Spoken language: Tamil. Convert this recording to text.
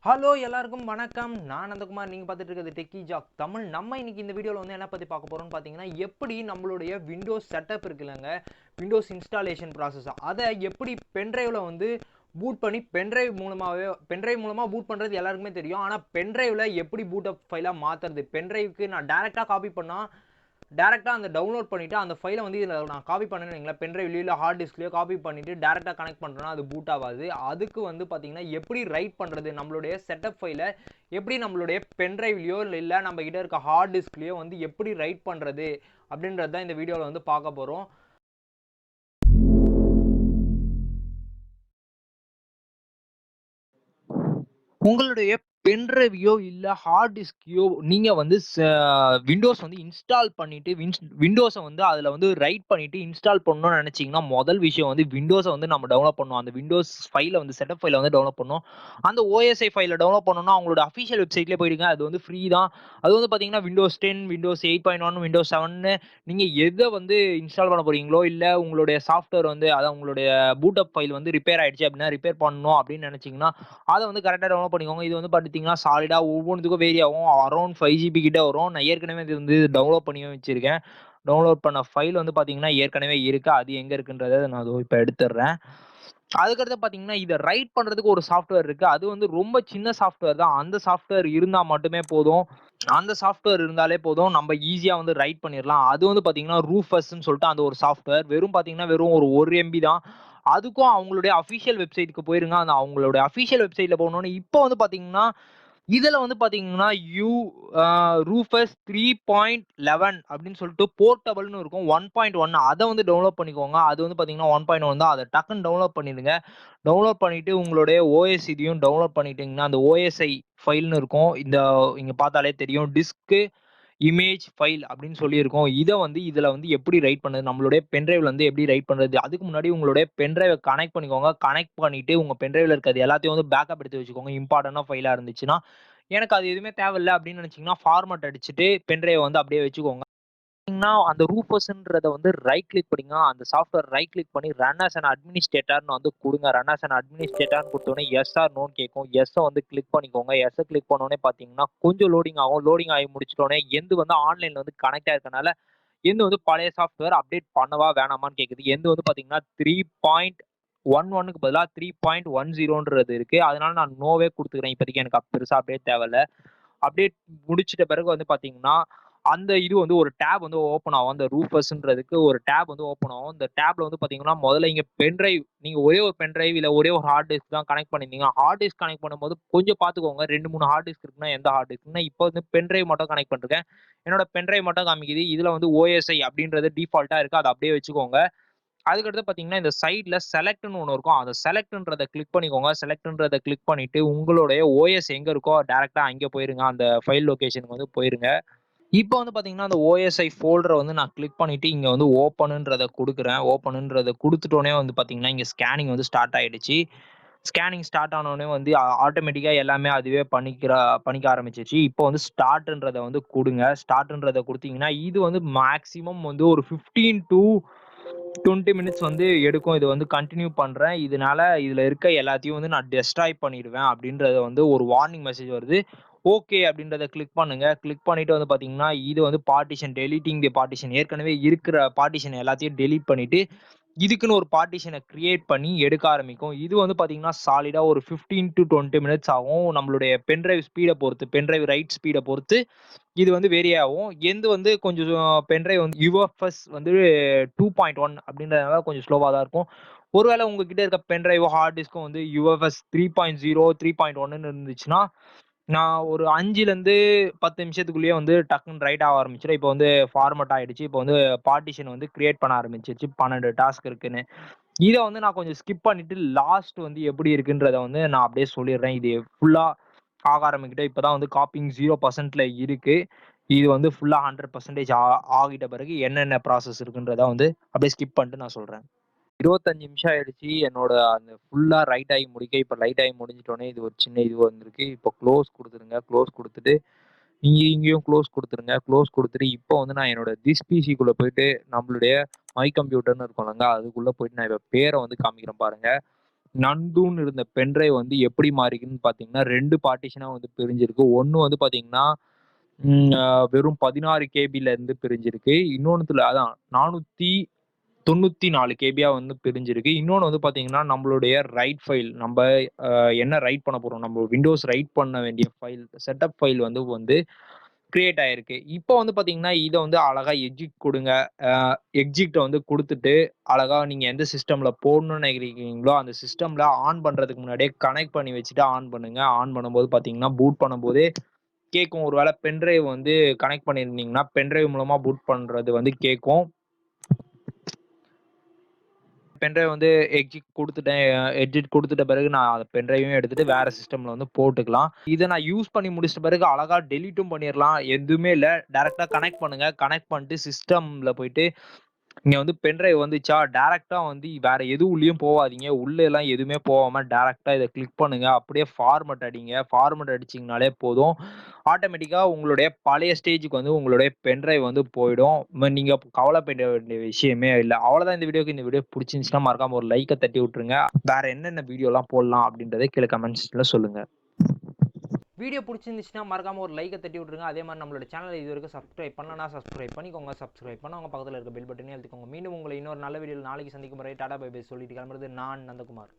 ஹலோ எல்லாருக்கும் வணக்கம். நான் நந்தகுமார். நீங்கள் பார்த்துட்டு இருக்கிறது டெக்கி ஜாக் தமிழ். நம்ம இன்னைக்கு இந்த வீடியோவில் வந்து என்ன பற்றி பார்க்க போகிறோம்னு பார்த்தீங்கன்னா, எப்படி நம்மளுடைய விண்டோஸ் செட்டப் இருக்குல்லங்க, விண்டோஸ் இன்ஸ்டாலேஷன் ப்ராசஸ், அதை எப்படி பென்ட்ரைவில் வந்து பூட் பண்ணி பென்ட்ரைவ் மூலமாக பூட் பண்ணுறது எல்லாருக்குமே தெரியும். ஆனால் பென்ட்ரைவில் எப்படி பூட்டப் ஃபைலாக மாற்றுறது, பென்ட்ரைவுக்கு நான் டேரெக்டாக காப்பி பண்ணால் டேரெக்டாக அந்த டவுன்லோட் பண்ணிவிட்டு அந்த ஃபைலை வந்து இதில் நான் காப்பி பண்ணேன்னு வைங்களேன், பென்ட்ரைவ்லையோ இல்லை ஹார்ட் டிஸ்க்லையோ காப்பி பண்ணிவிட்டு டேரெக்டாக கனெக்ட் பண்ணுறேன்னா அது பூட் ஆகாது. அதுக்கு வந்து பார்த்தீங்கன்னா எப்படி ரைட் பண்ணுறது, நம்மளுடைய செட்டப் ஃபைலை எப்படி நம்மளுடைய பென்ட்ரைவ்லையோ இல்லை நம்ம கிட்ட இருக்க ஹார்ட் டிஸ்க்லையோ வந்து எப்படி ரைட் பண்ணுறது அப்படின்றது தான் இந்த வீடியோவில் வந்து பார்க்க போகிறோம். உங்களுடைய பென்ட்ரைவையோ இல்லை ஹார்ட் டிஸ்கையோ நீங்கள் வந்து விண்டோஸ் வந்து இன்ஸ்டால் பண்ணிவிட்டு விண்டோஸை வந்து அதில் வந்து ரைட் பண்ணிவிட்டு இன்ஸ்டால் பண்ணணும்னு நினச்சிங்கன்னா முதல் விஷயம் வந்து விண்டோஸை வந்து நம்ம டவுன்லோட் பண்ணணும். அந்த விண்டோஸ் ஃபைலை வந்து செட்டப் ஃபைலை வந்து டவுன்லோட் பண்ணணும். அந்த ஓஎஸ்ஐ ஃபைலை டவுன்லோட் பண்ணணும்னா அவங்களோட அஃபிஷியல் வெப்சைட்லேயே போயிடுங்க. அது வந்து ஃப்ரீ தான். அது வந்து பார்த்தீங்கன்னா விண்டோஸ் 10, விண்டோஸ் 8.1, விண்டோஸ் 7 நீங்கள் எதை வந்து இன்ஸ்டால் பண்ண போகிறீங்களோ, இல்லை உங்களுடைய சாஃப்ட்வேர் வந்து அதான் உங்களுடைய பூட்டப் ஃபைல் வந்து ரிப்பேர் ஆகிடுச்சு அப்படின்னா ரிப்பேர் பண்ணணும் அப்படின்னு நினச்சிங்கன்னா அதை வந்து கரெக்டாக டவுன்லோட் பண்ணிக்கோங்க. இது வந்து பார்த்தீங்கன்னா சாலிடாக ஒவ்வொன்றுத்துக்கும் வேரி ஆகும். அரௌண்ட் 5 GB கிட்ட வரும். நான் ஏற்கனவே இது வந்து டவுன்லோட் பண்ணி வச்சிருக்கேன். டவுன்லோட் பண்ண ஃபைல் வந்து பார்த்தீங்கன்னா ஏற்கனவே இருக்கு. அது எங்கே இருக்குன்றதை நான் இப்போ எடுத்துடுறேன். அதுக்கடுத்து பார்த்தீங்கன்னா இதை ரைட் பண்ணுறதுக்கு ஒரு சாஃப்ட்வேர் இருக்கு. அது வந்து ரொம்ப சின்ன சாஃப்ட்வேர் தான். அந்த சாஃப்ட்வேர் இருந்தால் மட்டுமே போதும். அந்த சாஃப்ட்வேர் இருந்தாலே போதும், நம்ம ஈஸியாக வந்து ரைட் பண்ணிடலாம். அது வந்து பார்த்தீங்கன்னா ரூஃபஸ்ன்னு சொல்லிட்டு அந்த ஒரு சாஃப்ட்வேர் வெறும் பார்த்தீங்கன்னா வெறும் ஒரு 1 MB தான். அதுக்கும் அவங்களுடைய அஃபிஷியல் வெப்சைட்டுக்கு போயிருங்க. அந்த அவங்களுடைய அஃபிஷியல் வெப்சைட்ல போனோன்னு இப்போ வந்து பார்த்தீங்கன்னா இதுல வந்து பாத்தீங்கன்னா ரூஃபஸ் 3.11 அப்படின்னு சொல்லிட்டு போர்ட்டபிள்னு இருக்கும். 1.1 அதை வந்து டவுன்லோட் பண்ணிக்கோங்க. அது வந்து பாத்தீங்கன்னா 1.1 தான். அதை டக்குன்னு டவுன்லோட் பண்ணிடுங்க. டவுன்லோட் பண்ணிட்டு உங்களுடைய ஓஎஸ் இதையும் டவுன்லோட் பண்ணிட்டீங்கன்னா அந்த ஓஎஸ்ஐ ஃபைல்னு இருக்கும். இங்க பார்த்தாலே தெரியும், டிஸ்க் இமேஜ் ஃபைல் அப்படின்னு சொல்லியிருக்கோம். இதை வந்து இதுல வந்து எப்படி ரைட் பண்ணுறது, நம்மளுடைய பென்ட்ரைவ்ல வந்து எப்படி ரைட் பண்றது, அதுக்கு முன்னாடி உங்களுடைய பென்ட்ரைவை கனெக்ட் பண்ணிக்கோங்க. கனெக்ட் பண்ணிட்டு உங்க பென்ட்ரைவ்ல இருக்கிறது எல்லாத்தையும் வந்து பேக்கப் எடுத்து வச்சுக்கோங்க. இம்பார்ட்டன்டான ஃபைலா இருந்துச்சுன்னா. எனக்கு அது எதுவுமே தேவையில்லை அப்படின்னு நினைச்சீங்கன்னா ஃபார்மட் அடிச்சுட்டு பென்ட்ரைவை வந்து அப்படியே வச்சுக்கோங்க. அந்த ரூஃபஸ்ன்றத வந்து ரைட் கிளிக் பண்ணிங்க. அந்த சாஃப்ட்வேர் ரைட் கிளிக் பண்ணி ரன் அஸ் அன் அட்மினிஸ்ட்ரேட்டர்னு வந்து கொடுங்க. ரன் அஸ் அன் அட்மினிஸ்ட்ரேட்டர்னு கொடுத்தோடனே எஸ் ஆர் நோன்னு கேட்கும். எஸ்ஸை வந்து கிளிக் பண்ணிக்கோங்க. எஸ்ஸை கிளிக் பண்ணோடனே பார்த்தீங்கன்னா கொஞ்சம் லோடிங் ஆகும். லோடிங் ஆகி முடிச்சிட்டோடனே எந்து வந்து ஆன்லைன்ல வந்து கனெக்ட் ஆயிருக்கனால எந்து வந்து பழைய சாஃப்ட்வேர் அப்டேட் பண்ணவா வேணாமான்னு கேட்குது. எந்து வந்து பார்த்தீங்கன்னா 3.11க்கு பதிலாக 3.10ன்றது இருக்கு. அதனால நான் நோவே கொடுத்துக்கிறேன். இப்போதைக்கு எனக்கு பெருசாக அப்டேட் தேவையில்லை. அப்டேட் முடிச்சிட்ட பிறகு வந்து பார்த்தீங்கன்னா அந்த இது வந்து ஒரு டேப் வந்து ஓப்பன் ஆகும். அந்த ரூஃபஸ்ன்றதுக்கு ஒரு டேப் வந்து ஓப்பன் ஆகும். இந்த டேப்ல வந்து பாத்தீங்கன்னா முதல்ல இங்க பென்ட்ரைவ், நீங்க ஒரே ஒரு பென்ட்ரைவ் இல்ல ஒரே ஒரு ஹார்ட் டிஸ்க் தான் கனெக்ட் பண்ணிருந்தீங்க. ஹார்ட் டிஸ்க் கனெக்ட் பண்ணும்போது கொஞ்சம் பாத்துக்கோங்க. 2, 3 ஹார்ட் டிஸ்க் இருக்குன்னா எந்த ஹார்ட் டிஸ்க்னா இப்போ வந்து பென்ட்ரைவ் மட்டும் கனெக்ட் பண்ணிருக்கேன். என்னோட பென்ட்ரைவ் மட்டும் காமிக்குது. இதுல வந்து ஓஎஸ்ஐ அப்படின்றது டிஃபால்ட்டா இருக்கு. அதை அப்படியே வச்சுக்கோங்க. அதுக்கடுத்து பாத்தீங்கன்னா இந்த சைட்ல செலக்ட்னு ஒன்று இருக்கும். அந்த செலக்ட்ன்றதை கிளிக் பண்ணிக்கோங்க. செலக்ட்ன்றதை கிளிக் பண்ணிட்டு உங்களுடைய ஓஎஸ் எங்க இருக்கோ டைரக்டா அங்கே போயிருங்க. அந்த ஃபைல் லொகேஷனுக்கு வந்து போயிருங்க. இப்போ வந்து பார்த்தீங்கன்னா, அந்த ஓஎஸ்ஐ ஃபோல்டர வந்து நான் கிளிக் பண்ணிட்டு, இங்க வந்து ஓப்பனுன்றத குடுக்குறேன். ஓப்பனுன்றத குடுத்துட்டோனே வந்து பார்த்தீங்கன்னா, இங்க ஸ்கேனிங் வந்து ஸ்டார்ட் ஆயிடுச்சு. ஸ்கேனிங் ஸ்டார்ட் ஆனோனே வந்து ஆட்டோமேட்டிக்கா எல்லாமே அதுவே பண்ணிக்க ஆரம்பிச்சுருச்சு. இப்போ வந்து ஸ்டார்ட்ன்றத வந்து குடுங்க. ஸ்டார்ட்ன்றத குடுத்தீங்கன்னா, இது வந்து மேக்ஸிமம் வந்து ஒரு 15 டூ 20 மினிட்ஸ் வந்து எடுக்கும். இது வந்து கன்டின்யூ பண்றேன். இதனால இதுல இருக்க எல்லாத்தையும் வந்து நான் டெஸ்ட்ராய் பண்ணிடுவேன் அப்படின்றத வந்து ஒரு வார்னிங் மெசேஜ் வருது. ஓகே அப்படின்றத கிளிக் பண்ணுங்க. கிளிக் பண்ணிட்டு வந்து பார்த்தீங்கன்னா, இது வந்து பார்ட்டிஷன் டெலீட்டிங் தி பார்ட்டிஷன், ஏற்கனவே இருக்கிற பார்ட்டிஷன் எல்லாத்தையும் டெலீட் பண்ணிட்டு, இதுக்குன்னு ஒரு பார்ட்டிஷன கிரியேட் பண்ணி எடுக்க ஆரம்பிக்கும். இது வந்து பார்த்தீங்கன்னா, சாலிடா ஒரு 15 டூ 20 மினிட்ஸ் ஆகும். நம்மளுடைய பென்டிரைவ் ஸ்பீட பொறுத்து, பென்டிரைவ் ரைட் ஸ்பீட பொறுத்து இது வந்து வேரி ஆகும். எந்து வந்து கொஞ்சம் பென்டிரைவ் வந்து யுஎஃப்எஸ் வந்து 2.1 அப்படின்றதுனால கொஞ்சம் ஸ்லோவா தான் இருக்கும். ஒருவேளை உங்ககிட்ட இருக்க பென்டிரைவோ ஹார்ட் டிஸ்க்கும் வந்து யுஎஃப்எஸ் 3.0, 3.1ன்னு இருந்துச்சுன்னா, நான் ஒரு 5லேருந்து 10 நிமிஷத்துக்குள்ளேயே வந்து டக்குன்னு ரைட் ஆக ஆரம்பிச்சிடும். இப்போ வந்து ஃபார்மட் ஆயிடுச்சு. இப்போ வந்து பார்ட்டிஷன் வந்து கிரியேட் பண்ண ஆரம்பிச்சிருச்சு. 12 டாஸ்க் இருக்குன்னு. இத வந்து நான் கொஞ்சம் ஸ்கிப் பண்ணிட்டு லாஸ்ட் வந்து எப்படி இருக்குன்றத வந்து நான் அப்படியே சொல்லிடுறேன். இது ஃபுல்லா ஆக ஆரம்பிக்கட்டும். இப்பதான் வந்து காப்பிங் 0%ல இருக்கு. இது வந்து ஃபுல்லா 100% ஆகிட்ட பிறகு என்னென்ன ப்ராசஸ் இருக்குன்றத வந்து அப்படியே ஸ்கிப் பண்ணிட்டு நான் சொல்றேன். 25 நிமிஷம் ஆயிடுச்சு. என்னோட அந்த ஃபுல்லா ரைட் ஆகி முடிக்க. இப்ப ரைட் ஆகி முடிஞ்சிட்டோனே இது ஒரு சின்ன இது வந்திருக்கு. இப்போ க்ளோஸ் குடுத்துருங்க. க்ளோஸ் குடுத்துட்டு இங்கேயும் க்ளோஸ் குடுத்துருங்க. க்ளோஸ் குடுத்துட்டு இப்போ வந்து நான் என்னோட திஸ் பிசிக்குள்ள போயிட்டு நம்மளுடைய மை கம்ப்யூட்டர்ன்னு இருக்கும்லங்க, அதுக்குள்ள போயிட்டு நான் இப்ப பேரை வந்து காமிக்கிறேன் பாருங்க. நந்துன்னு இருந்த பென்ட்ரைவ் வந்து எப்படி மாறிக்குன்னு பார்த்தீங்கன்னா 2 பார்ட்டிஷனா வந்து பிரிஞ்சிருக்கு. ஒண்ணு வந்து பார்த்தீங்கன்னா வெறும் 16 கேபில இருந்து பிரிஞ்சிருக்கு. இன்னொன்னுத்துல அதான் 494 கேபியா வந்து பிரிஞ்சிருக்கு. இன்னொன்னு வந்து பார்த்தீங்கன்னா, நம்மளுடைய ரைட் ஃபைல் நம்ப என்ன ரைட் பண்ண போறோம், நம்ம விண்டோஸ் ரைட் பண்ண வேண்டிய ஃபைல், செட்டப் ஃபைல் வந்து கிரியேட் ஆயிருக்கு. இப்போ வந்து பார்த்தீங்கன்னா, இத வந்து அழகா எக்ஸிட் குடுங்க. எக்ஸிட்ட வந்து குடுத்துட்டு, அழகா நீங்க எந்த சிஸ்டம்ல போடணும்னு நினைக்கிறீங்களோ, அந்த சிஸ்டம்ல ஆன் பண்றதுக்கு முன்னாடியே கனெக்ட் பண்ணி வச்சுட்டு ஆன் பண்ணுங்க. ஆன் பண்ணும்போது பார்த்தீங்கன்னா, பூட் பண்ணும்போதே கேட்கும். ஒரு வேள பென்டிரைவ் வந்து கனெக்ட் பண்ணியிருந்தீங்கன்னா, பென்டிரைவ் மூலமா பூட் பண்றது வந்து கேட்கும். பென்டிரைவ் வந்து எக்ஸிட் குடுத்துட்ட பிறகு நான் அந்த பென்டிரைவையும் எடுத்துட்டு வேற சிஸ்டம்ல வந்து போட்டுக்கலாம். இத நான் யூஸ் பண்ணி முடிச்சிட்ட பிறகு அழகா டெலீட்டும் பண்ணிறலாம். எதுவுமே இல்ல. டைரக்ட்டா கனெக்ட் பண்ணுங்க. கனெக்ட் பண்ணிட்டு சிஸ்டம்ல போயிட்டு இங்க வந்து பென்டிரைவ் வந்துச்சா, டைரக்ட்டா வந்து வேற எது உள்ளயும் போவாதீங்க. உள்ள எல்லாம் எதுவுமே போவாம டைரக்ட்டா இத கிளிக் பண்ணுங்க. அப்படியே ஃபார்மட் அடிங்க. ஃபார்மட் அடிச்சீங்கனாலே போதும். ஆட்டோமேட்டிக்கா உங்களுடைய பழைய ஸ்டேஜ்க்கு வந்து உங்களுடைய பென்டிரைவ் வந்து போயிடும். நீங்க கவலைப்பட வேண்டிய விஷயமே இல்ல. அவ்வளவுதான் இந்த வீடியோக்கு. இந்த வீடியோ புடிச்சிருந்துச்சுன்னா மறக்காம ஒரு லைக்க தட்டி விட்டுருங்க. வேற என்னென்ன வீடியோலாம் போடலாம் அப்படின்றத கீழ கமெண்ட்ஸ்ல சொல்லுங்க. வீடியோ பிடிச்சிருந்துச்சுன்னா மறக்காம ஒரு லைக்கை தட்டி விட்டுருங்க. அதே மாதிரி நம்மளோட சேனலை இது வரைக்கும் சப்ஸ்கிரைப் பண்ணலனா சப்ஸ்கிரைப் பண்ணிக்கோங்க. சப்ஸ்கிரைப் பண்ணவங்க பக்கத்தில் இருக்க பெல் பட்டனையும் அழுத்திக்கோங்க. மீண்டும் உங்களை இன்னொரு நல்ல வீடியோவில் நாளைக்கு சந்திக்கும் வரை டாடா பை பை சொல்லிட்டு கிளம்புறது நான் நந்தகுமார்.